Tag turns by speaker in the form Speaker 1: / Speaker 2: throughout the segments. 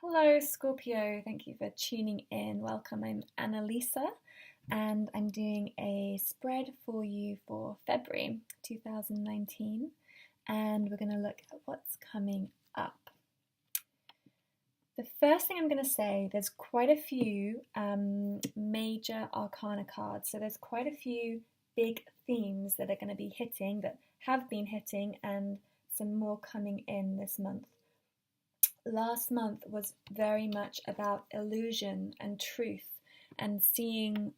Speaker 1: Hello, Scorpio. Thank you for tuning in. Welcome. I'm Annalisa, and I'm doing a spread for you for February 2019. And we're going to look at what's coming up. The first thing I'm going to say, there's quite a few major arcana cards. So there's quite a few big themes that are going to be hitting, that have been hitting, and some more coming in this month. Last month was very much about illusion and truth and seeing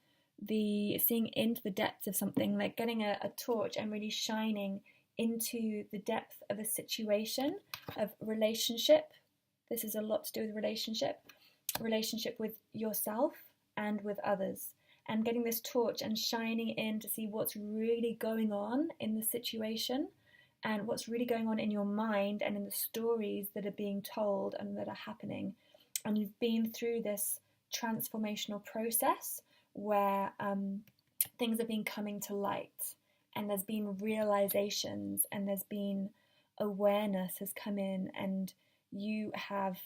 Speaker 1: into the depths of something, like getting a torch and really shining into the depth of a situation, of relationship. This is a lot to do with relationship with yourself and with others, and getting this torch and shining in to see what's really going on in the situation and what's really going on in your mind and in the stories that are being told and that are happening. And you've been through this transformational process where things have been coming to light, and there's been realizations, and there's been awareness has come in, and you have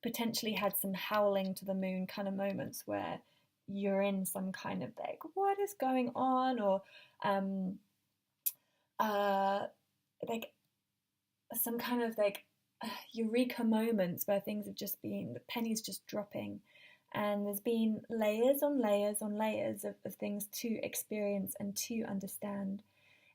Speaker 1: potentially had some howling to the moon kind of moments where you're in some kind of like, what is going on? Or like some kind of like eureka moments where things have just been, the pennies just dropping, and there's been layers on layers on layers of things to experience and to understand,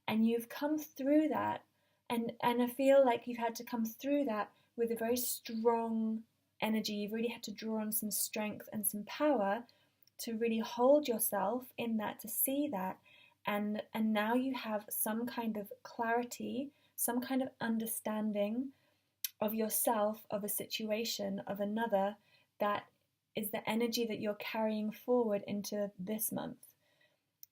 Speaker 1: and you've come through that, and I feel like you've had to come through that with a very strong energy. You've really had to draw on some strength and some power to really hold yourself in that, to see that. And now you have some kind of clarity, some kind of understanding of yourself, of a situation, of another, that is the energy that you're carrying forward into this month.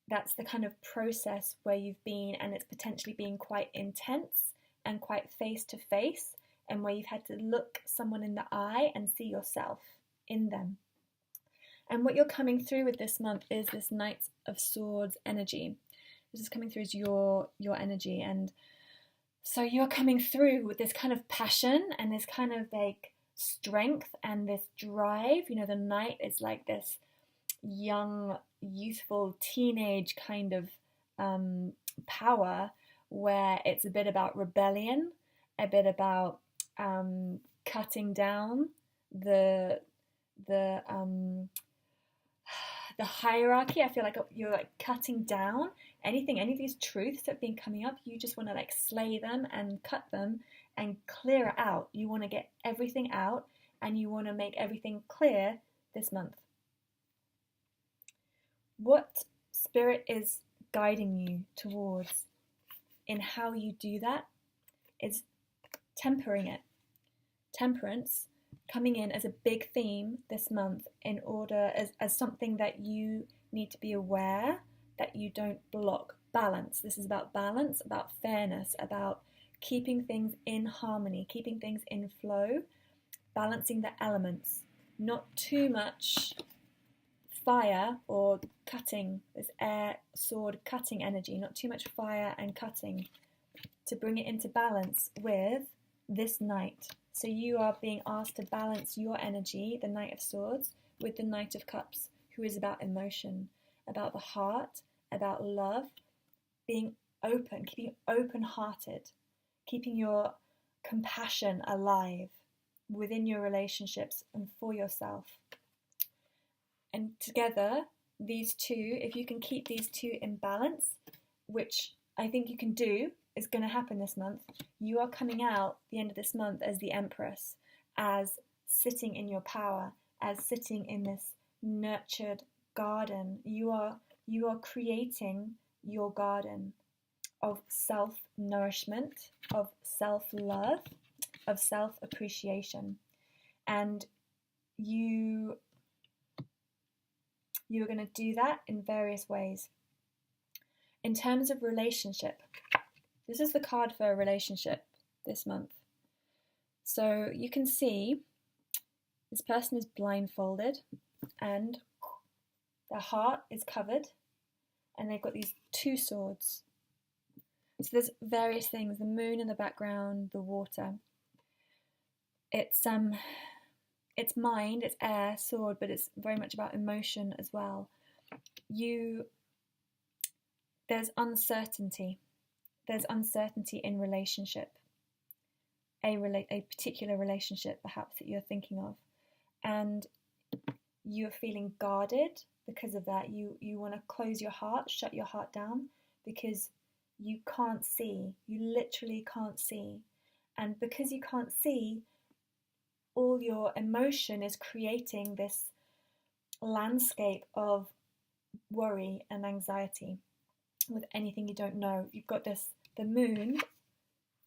Speaker 1: That's the kind of process where you've been, and it's potentially been quite intense and quite face to face, and where you've had to look someone in the eye and see yourself in them. And what you're coming through with this month is this Knight of Swords energy. This is coming through as your energy. And so you're coming through with this kind of passion and this kind of like strength and this drive. You know, the Knight is like this young, youthful, teenage kind of power, where it's a bit about rebellion, a bit about cutting down the hierarchy. I feel like you're like cutting down any of these truths that have been coming up. You just want to like slay them and cut them and clear it out. You want to get everything out, and you want to make everything clear this month. What Spirit is guiding you towards in how you do that is tempering it. Temperance coming in as a big theme this month, in order as something that you need to be aware that you don't block. Balance. This is about balance, about fairness, about keeping things in harmony, keeping things in flow, balancing the elements. Not too much fire or cutting, this air sword cutting energy, not too much fire and cutting, to bring it into balance with this Knight. So you are being asked to balance your energy, the Knight of Swords, with the Knight of Cups, who is about emotion, about the heart, about love, being open, keeping open-hearted, keeping your compassion alive within your relationships and for yourself. And together, these two, if you can keep these two in balance, which I think you can do, is going to happen this month, you are coming out the end of this month as the Empress, as sitting in your power, as sitting in this nurtured garden. You are creating your garden of self-nourishment, of self-love, of self-appreciation. And you are going to do that in various ways. In terms of relationship, this is the card for a relationship this month. So you can see this person is blindfolded and their heart is covered, and they've got these two swords. So there's various things, the moon in the background, the water. It's it's mind, it's air, sword, but it's very much about emotion as well. There's uncertainty. There's uncertainty in relationship, a particular relationship perhaps that you're thinking of, and you're feeling guarded because of that. You want to close your heart, shut your heart down, because you can't see. You literally can't see. And because you can't see, all your emotion is creating this landscape of worry and anxiety with anything you don't know. You've got the moon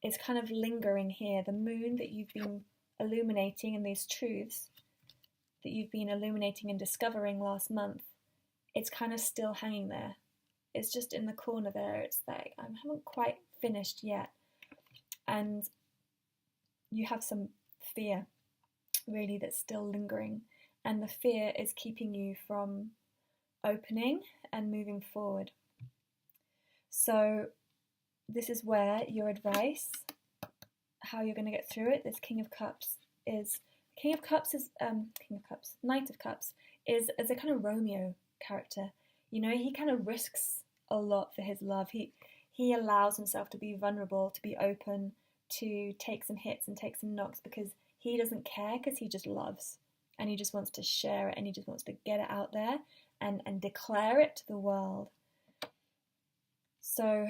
Speaker 1: is kind of lingering here. The moon that you've been illuminating, and these truths that you've been illuminating and discovering last month, it's kind of still hanging there. It's just in the corner there. It's like, I haven't quite finished yet. And you have some fear, really, that's still lingering. And the fear is keeping you from opening and moving forward. So this is where your advice, how you're going to get through it, this Knight of Cups is as a kind of Romeo character. You know, he kind of risks a lot for his love. He allows himself to be vulnerable, to be open, to take some hits and take some knocks, because he doesn't care, because he just loves, and he just wants to share it, and he just wants to get it out there and declare it to the world. So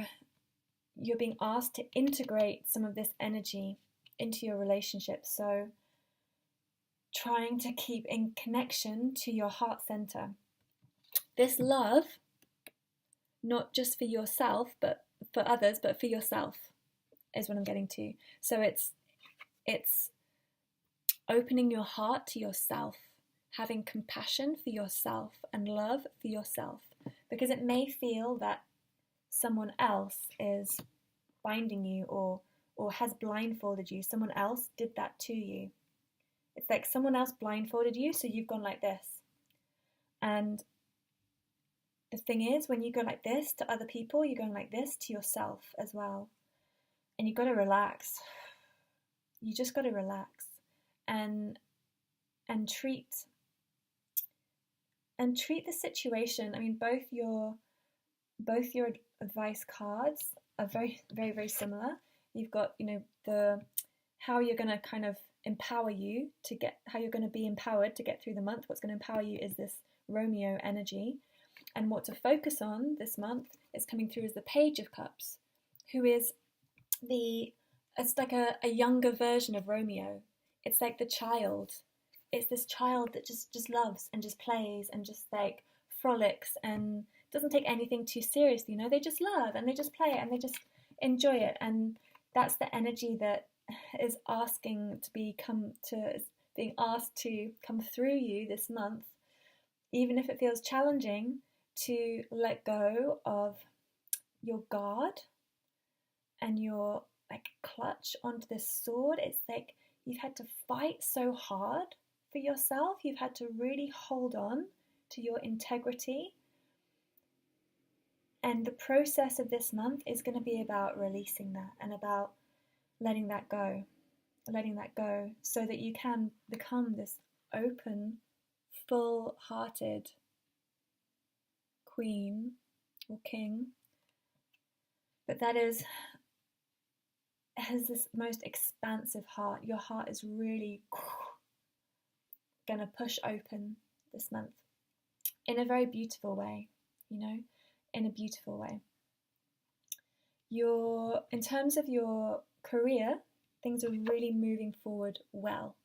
Speaker 1: you're being asked to integrate some of this energy into your relationship. So trying to keep in connection to your heart center. This love, not just for yourself, but for others, but for yourself, is what I'm getting to. So it's opening your heart to yourself, having compassion for yourself and love for yourself, because it may feel that someone else is binding you or has blindfolded you. Someone else did that to you. It's like someone else blindfolded you, so you've gone like this. And the thing is, when you go like this to other people, you're going like this to yourself as well. And you've got to relax. You just got to relax and treat the situation. I mean, both your advice cards are very, very, very similar. You've got, the how you're going to kind of empower you to get, how you're going to be empowered to get through the month. What's going to empower you is this Romeo energy. And what to focus on this month is coming through as the Page of Cups, who is it's like a younger version of Romeo. It's like the child. It's this child that just loves and just plays and just like frolics and doesn't take anything too seriously. They just love and they just play and they just enjoy it. And that's the energy that is being asked to come through you this month, even if it feels challenging, to let go of your guard and your clutch onto this sword. It's like you've had to fight so hard for yourself. You've had to really hold on to your integrity. And the process of this month is going to be about releasing that and about letting that go, so that you can become this open, full-hearted queen or king, but that has this most expansive heart. Your heart is really going to push open this month in a very beautiful way, in a beautiful way. In terms of your career, things are really moving forward well.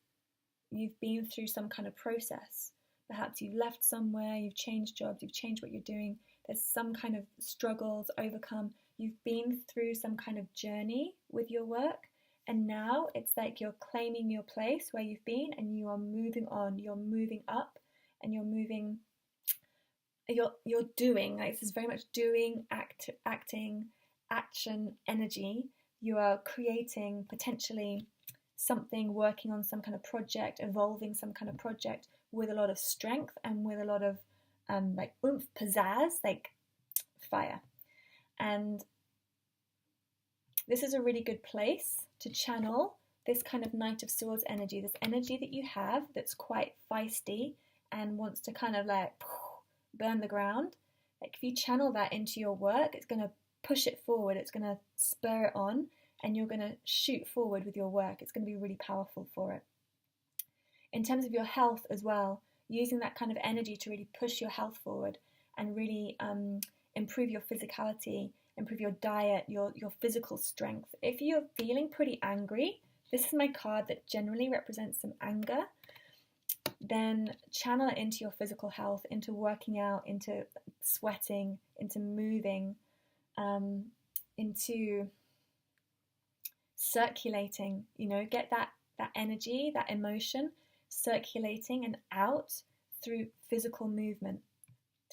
Speaker 1: You've been through some kind of process. Perhaps you've left somewhere, you've changed jobs, you've changed what you're doing. There's some kind of struggles overcome. You've been through some kind of journey with your work, and now it's like you're claiming your place where you've been, and you are moving on. You're moving up, and you're doing. This is very much doing, acting, action, energy. You are creating potentially something, working on some kind of project, evolving some kind of project with a lot of strength and with a lot of oomph, pizzazz, like fire. And this is a really good place to channel this kind of Knight of Swords energy, this energy that you have that's quite feisty and wants to kind of like burn the ground. Like if you channel that into your work, it's going to push it forward, it's going to spur it on, and you're going to shoot forward with your work. It's going to be really powerful for it. In terms of your health as well, using that kind of energy to really push your health forward and really improve your physicality, improve your diet, your physical strength. If you're feeling pretty angry, this is my card that generally represents some anger, then channel it into your physical health, into working out, into sweating, into moving, into circulating, get that energy, that emotion circulating and out through physical movement,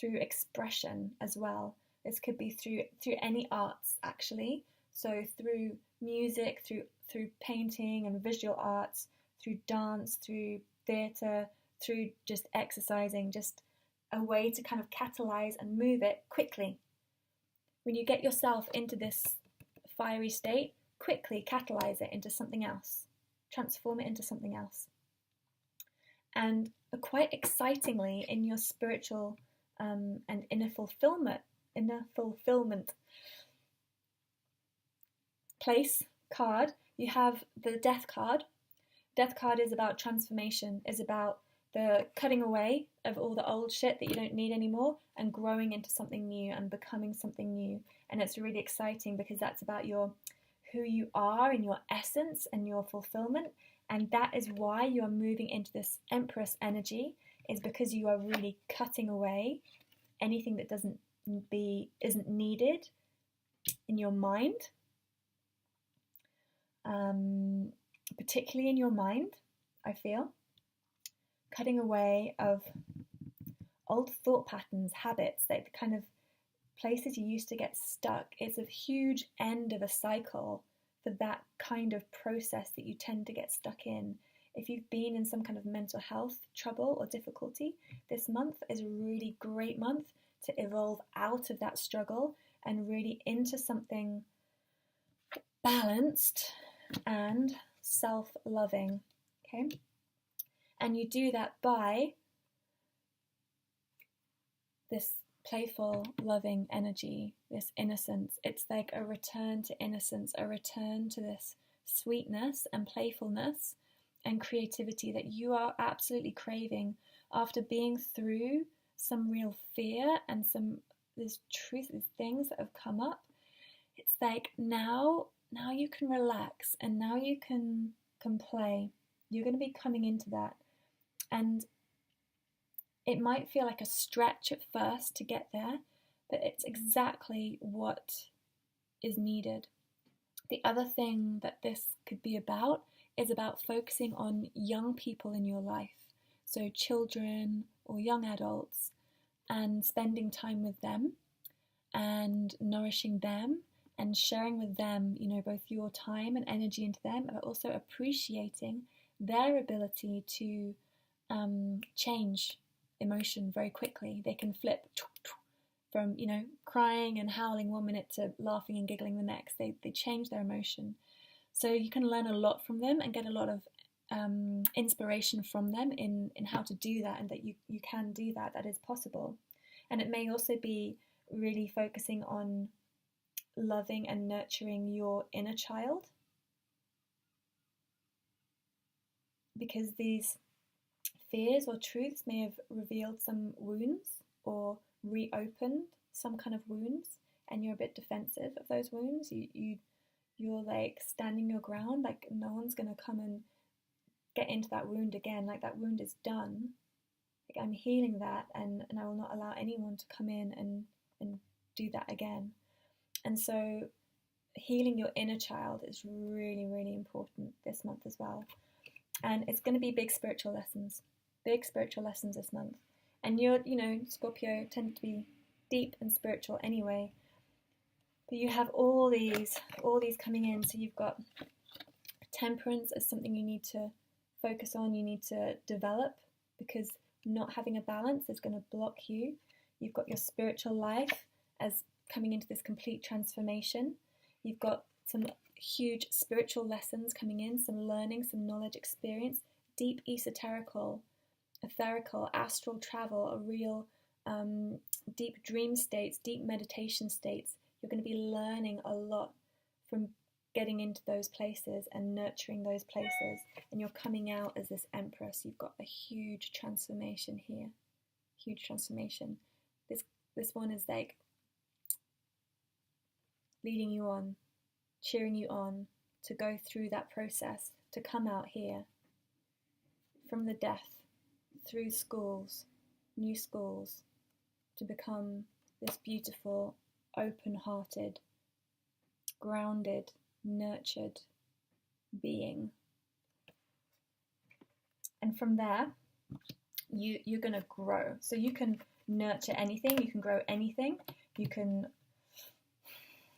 Speaker 1: through expression as well. This could be through any arts actually. So through music, through painting and visual arts, through dance, through theatre, through just exercising, just a way to kind of catalyze and move it quickly. When you get yourself into this fiery state, quickly catalyze it into something else. Transform it into something else. And quite excitingly, in your spiritual and inner fulfillment place card, you have the Death card. Death card is about transformation, is about the cutting away of all the old shit that you don't need anymore and growing into something new and becoming something new. And it's really exciting because that's about who you are and your essence and your fulfillment. And that is why you are moving into this Empress energy, is because you are really cutting away anything that isn't needed in your mind, particularly in your mind, I feel. Cutting away of old thought patterns, habits, like the kind of places you used to get stuck. It's a huge end of a cycle for that kind of process that you tend to get stuck in. If you've been in some kind of mental health trouble or difficulty, this month is a really great month to evolve out of that struggle and really into something balanced and self-loving, okay? And you do that by this playful, loving energy, this innocence. It's like a return to innocence, a return to this sweetness and playfulness and creativity that you are absolutely craving after being through some real fear and there's things that have come up. It's like now you can relax and now you can play. You're going to be coming into that. And it might feel like a stretch at first to get there, but it's exactly what is needed. The other thing that this could be about is about focusing on young people in your life, so children or young adults, and spending time with them and nourishing them and sharing with them, both your time and energy into them, but also appreciating their ability to change emotion very quickly. They can flip from crying and howling one minute to laughing and giggling the next. They change their emotion, so you can learn a lot from them and get a lot of inspiration from them in how to do that, and that you can do that is possible. And it may also be really focusing on loving and nurturing your inner child, because these fears or truths may have revealed some wounds or reopened some kind of wounds, and you're a bit defensive of those wounds. You're like standing your ground, like no one's going to come and get into that wound again, like that wound is done. Like I'm healing that, and I will not allow anyone to come in and do that again. And so healing your inner child is really, really important this month as well. And it's going to be big spiritual lessons this month. And Scorpio tend to be deep and spiritual anyway. But you have all these coming in. So you've got temperance as something you need to focus on, you need to develop, because not having a balance is going to block you. You've got your spiritual life as coming into this complete transformation. You've got some huge spiritual lessons coming in, some learning, some knowledge, experience, deep esoterical, etherical, astral travel, a real deep dream states, deep meditation states. You're going to be learning a lot from getting into those places and nurturing those places, and you're coming out as this empress. You've got a huge transformation here, huge transformation. This one is like leading you on, cheering you on to go through that process, to come out here from the death, through schools, new schools, to become this beautiful, open-hearted, grounded, nurtured being. And from there, you're going to grow. So you can nurture anything, you can grow anything, you can...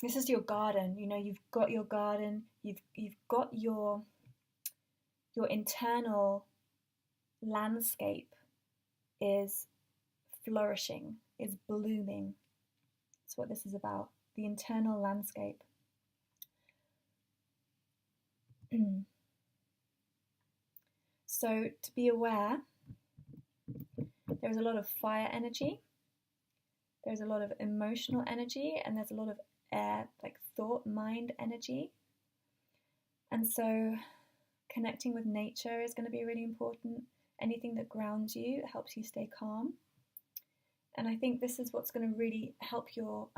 Speaker 1: This is your garden, you know, you've got your garden, you've got your internal landscape is flourishing, is blooming. That's what this is about, the internal landscape. So to be aware, there's a lot of fire energy, there's a lot of emotional energy, and there's a lot of air, like thought, mind energy. And so connecting with nature is going to be really important. Anything that grounds you, helps you stay calm. And I think this is what's going to really help your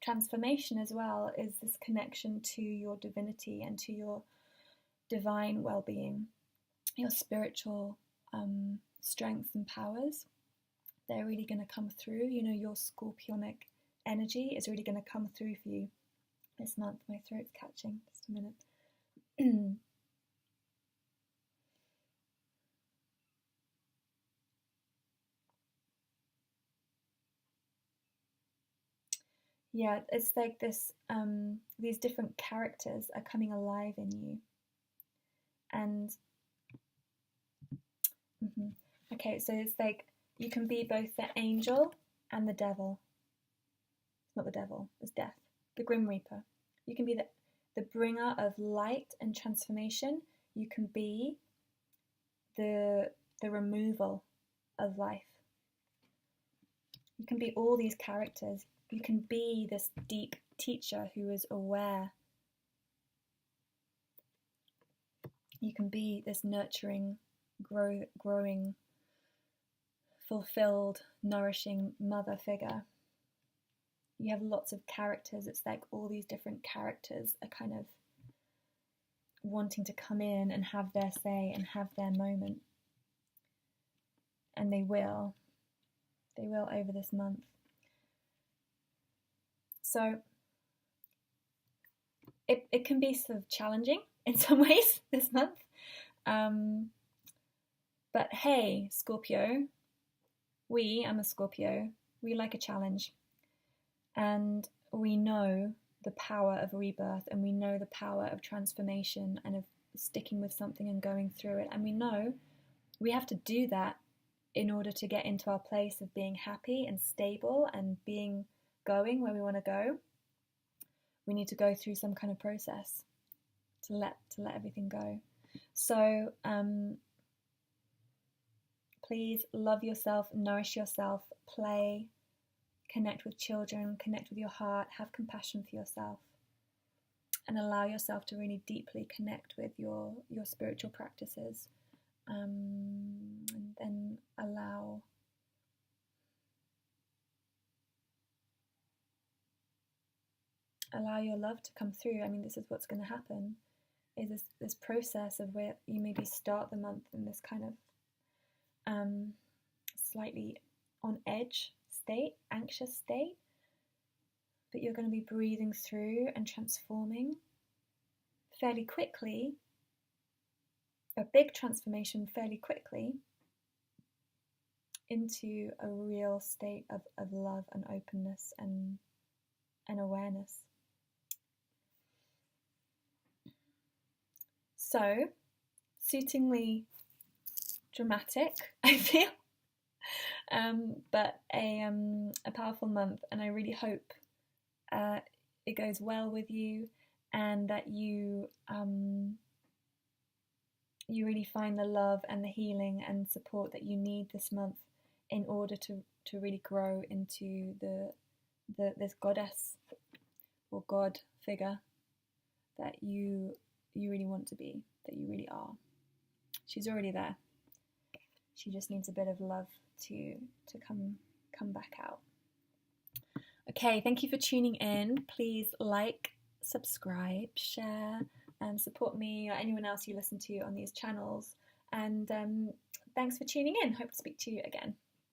Speaker 1: transformation as well, is this connection to your divinity and to your divine well-being, your spiritual strengths and powers. They're really going to come through. You know, your scorpionic energy is really going to come through for you this month. My throat's catching. Just a minute. Yeah, it's like this, these different characters are coming alive in you. And, okay, so it's like you can be both the angel and the devil. Not the devil, it's death, the Grim Reaper. You can be the bringer of light and transformation. You can be the removal of life. You can be all these characters. You can be this deep teacher who is aware. You can be this nurturing, growing, fulfilled, nourishing mother figure. You have lots of characters. It's like all these different characters are kind of wanting to come in and have their say and have their moment. And they will. They will over this month. So it can be sort of challenging in some ways this month. But hey, Scorpio, I'm a Scorpio, we like a challenge. And we know the power of rebirth, and we know the power of transformation and of sticking with something and going through it. And we know we have to do that in order to get into our place of being happy and stable and going where we want to go. We need to go through some kind of process to let everything go. So please love yourself, nourish yourself, play, connect with children, connect with your heart, have compassion for yourself, and allow yourself to really deeply connect with your spiritual practices, and then allow your love to come through. I mean, this is what's going to happen, is this process of where you maybe start the month in this kind of slightly on edge state, anxious state, but you're going to be breathing through and transforming fairly quickly, a big transformation fairly quickly, into a real state of love and openness and awareness. So, suitingly dramatic, I feel, but a powerful month, and I really hope it goes well with you, and that you you really find the love and the healing and support that you need this month in order to really grow into this goddess or God figure that you really want to be, that you really are. She's already there. She just needs a bit of love to come back out. Okay, thank you for tuning in. Please like, subscribe, share, and support me or anyone else you listen to on these channels. And thanks for tuning in. Hope to speak to you again.